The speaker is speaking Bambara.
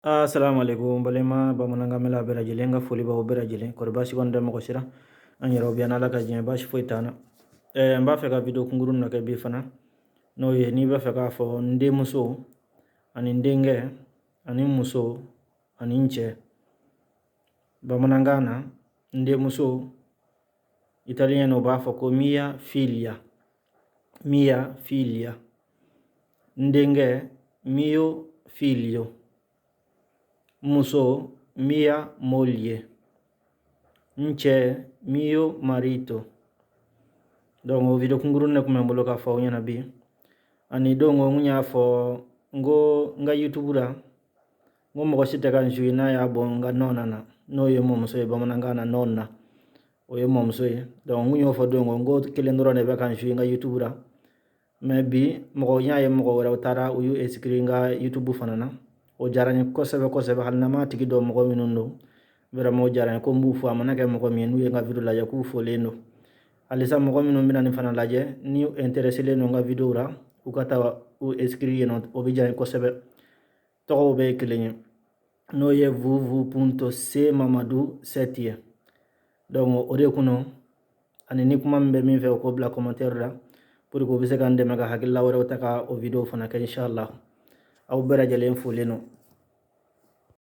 Assalamualaikum balema bamananga mela berajile nga foli ba berajile ko basi kon dem ko sira an yaro bi anala ka jin basi foitana mba fe ka video kungurun na ke bi fana no ye ni ba fe ka fo nde muso ani ndenge ani muso ani nche bamananga na nde muso italien no ba fo ko mia figlia ndenge mio figlio muso mia moglie nche mio marito donc video kungurun ne kuma mbolo ka fo nyana bi ani dongo ngunya fo nga youtube ra ngo mo site kan juina ya bon nga nonana no ye mom so e bamananga na nonna o ye mom so e donc ngunyo fo dongo ngo kelendoro ne be kan juina youtube ra mais bi mo nya ye mo wara tara o yu escrit nga youtube fanana o jarani ko sebe halna ma tigi do mo minundo vera mo jarani ko mbu fu amana ke mo minu ye nga video la ya ku fo leno alisa mo minu mina ni fana laje ni intéressé le no nga video ra u kata u escrit no o bi jarani ko sebe to be kilenye no ye vous.c mamadou setie donc o de kuno ani ni kuma mbe min fe ko bla commentaire ra pour ko bise kan de mega hakilla wara taka o video fana ka inshallah aw bera jalen fo leno